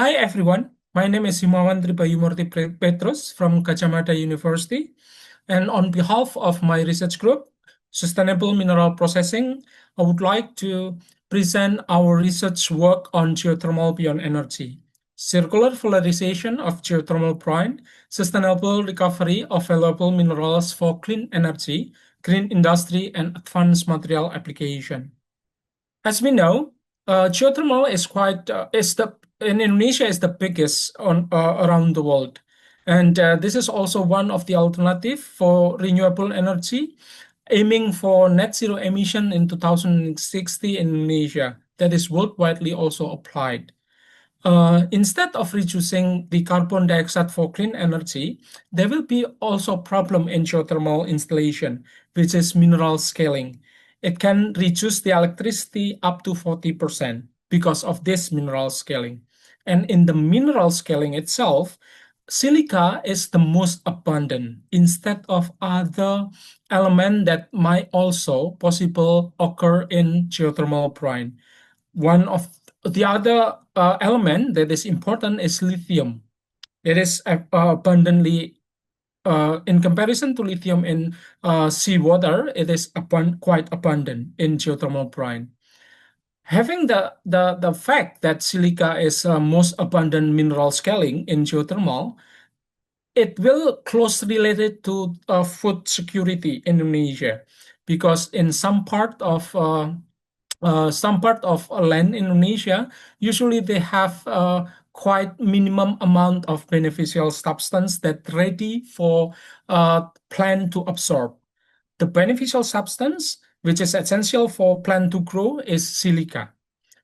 Hi everyone, my name is Himawan Tribayumurti Petrus from Kacamata University, and on behalf of my research group, Sustainable Mineral Processing, I would like to present our research work on geothermal beyond energy, circular valorization of geothermal brine, sustainable recovery of valuable minerals for clean energy, green industry, and advanced material application. As we know, geothermal is quite is the in Indonesia is the biggest on around the world, and this is also one of the alternative for renewable energy, aiming for net zero emission in 2060 in Indonesia. That is worldwide also applied. Instead of reducing the carbon dioxide for clean energy, there will be also problem in geothermal installation, which is mineral scaling. It can reduce the electricity up to 40% because of this mineral scaling. And in the mineral scaling itself, silica is the most abundant instead of other element that might also possible occur in geothermal brine. One of the other element that is important is lithium. It is abundantly, in comparison to lithium in seawater, it is quite abundant in geothermal brine. Having the fact that silica is most abundant mineral scaling in geothermal, it will closely related to food security in Indonesia, because in some part of land in Indonesia, usually they have quite minimum amount of beneficial substance that ready for plant to absorb. The beneficial substance, which is essential for plant to grow, is silica,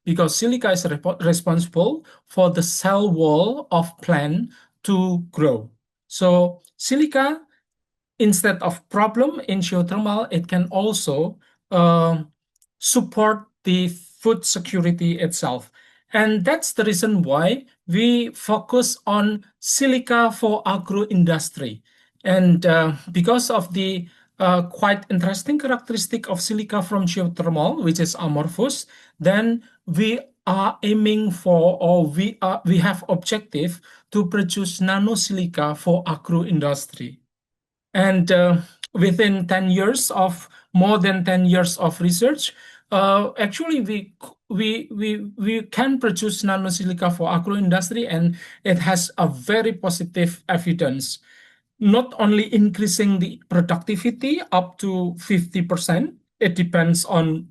because silica is responsible for the cell wall of plant to grow. So silica, instead of problem in geothermal, it can also uh, support the food security itself. And that's the reason why we focus on silica for agro industry. And because of the quite interesting characteristic of silica from geothermal, which is amorphous, then we are aiming for, or we have objective to produce nanosilica for agro industry. And within 10 years of more than 10 years of research, actually we can produce nanosilica for agro industry, and it has a very positive evidence, not only increasing the productivity up to 50%, it depends on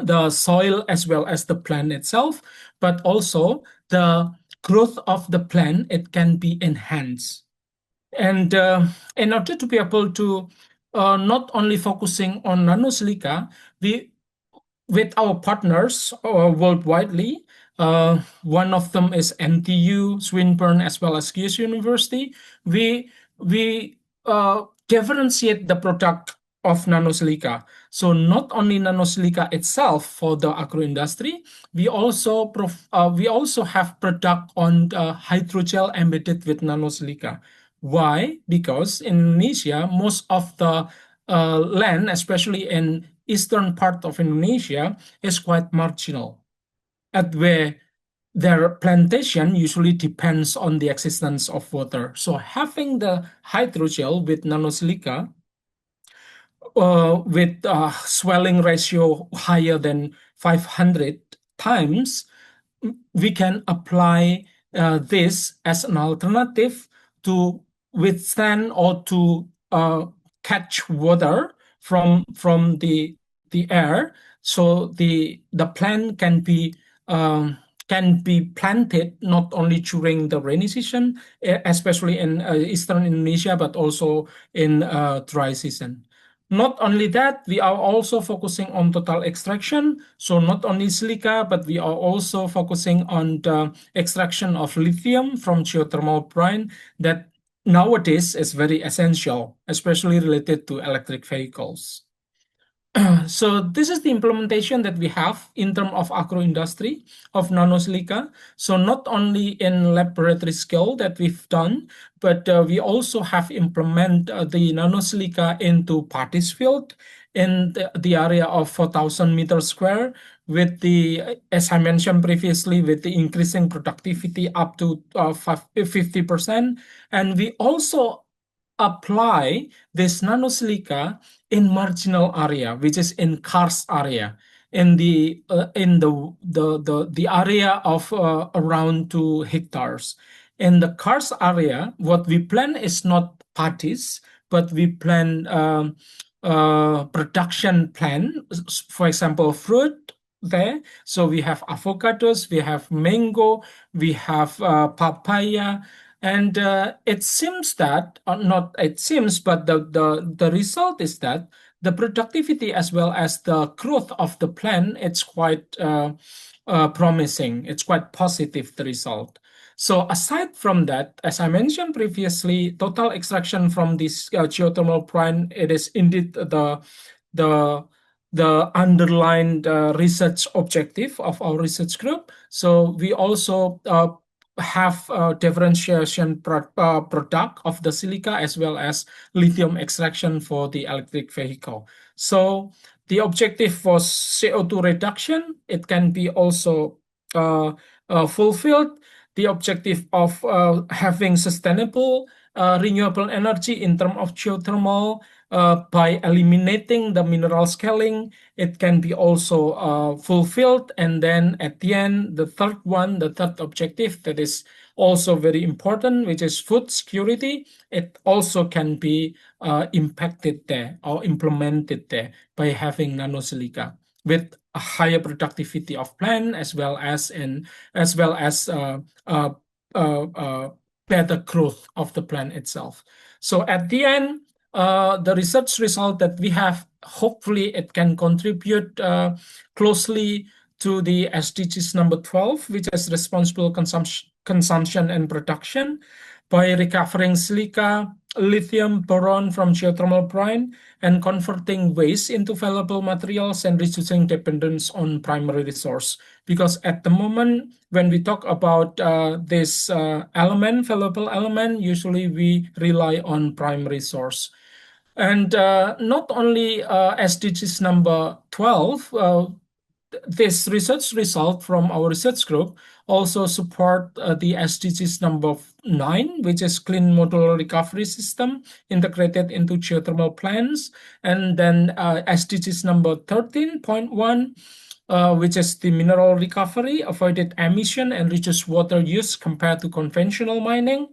the soil as well as the plant itself, but also the growth of the plant, it can be enhanced. And in order to be able to not only focusing on nanosilica, we with our partners worldwide, one of them is NTU, Swinburne, as well as Case University. We differentiate the product of nanosilica. So not only nanosilica itself for the agro industry, we also have product on hydrogel embedded with nanosilica. Why? Because in Indonesia, most of the land, especially in eastern part of Indonesia, is quite marginal, at where their plantation usually depends on the existence of water. So having the hydrogel with nanosilica, with swelling ratio higher than 500 times, we can apply this as an alternative to withstand or to catch water from the air, so the plant can be planted not only during the rainy season, especially in eastern Indonesia, but also in dry season. Not only that, we are also focusing on total extraction. So not only silica, but we are also focusing on the extraction of lithium from geothermal brine that nowadays is very essential, especially related to electric vehicles. So this is the implementation that we have in terms of agro industry of nanosilica. So not only in laboratory scale that we've done, but we also have implement the nanosilica into Paddy's field in the area of 4,000 meters square, with the, as I mentioned previously, with the increasing productivity up to 50%. And we also apply this nanosilica in marginal area, which is in karst area, in the area of around 2 hectares. In the karst area, what we plant is not paddies, but we plant production plant, for example, fruit there. So we have avocados, we have mango, we have papaya, and it seems that, not it seems, but the result is that the productivity as well as the growth of the plant, it's quite promising. It's quite positive, the result. So aside from that, as I mentioned previously, total extraction from this geothermal brine, it is indeed the the underlined research objective of our research group. So we also have differentiation product of the silica as well as lithium extraction for the electric vehicle. So the objective was CO2 reduction. It can be also fulfilled. The objective of having sustainable renewable energy in terms of geothermal by eliminating the mineral scaling, it can be also fulfilled. And then at the end, the third one, the third objective that is also very important, which is food security, it also can be impacted there or implemented there by having nanosilica with a higher productivity of plant as well as uh, better growth of the plant itself. So at the end, the research result that we have, hopefully it can contribute closely to the SDGs number 12, which is responsible consumption and production, by recovering silica, lithium, boron from geothermal brine, and converting waste into valuable materials and reducing dependence on primary resource. Because at the moment, when we talk about this element, valuable element, usually we rely on primary source. And not only SDGs number 12, this research result from our research group also support the SDGs number 9, which is clean modular recovery system integrated into geothermal plants, and then SDGs number 13.1, which is the mineral recovery, avoided emission and reduced water use compared to conventional mining.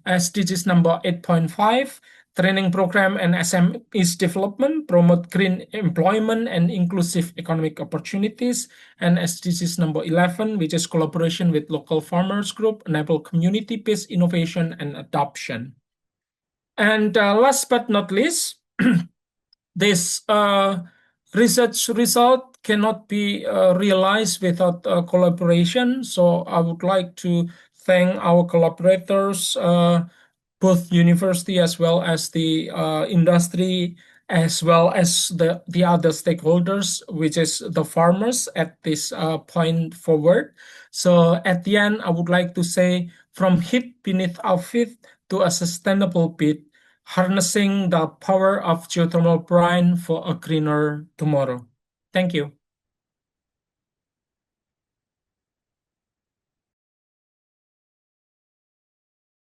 SDGs number 8.5, training program and SMEs development, promote green employment and inclusive economic opportunities. And SDGs number 11, which is collaboration with local farmers group, enable community-based innovation and adoption. And last but not least, this research result cannot be realized without collaboration. So I would like to thank our collaborators, both university as well as the industry, as well as the other stakeholders, which is the farmers at this point forward. So at the end, I would like to say, from heat beneath our feet to a sustainable pit, harnessing the power of geothermal brine for a greener tomorrow. Thank you.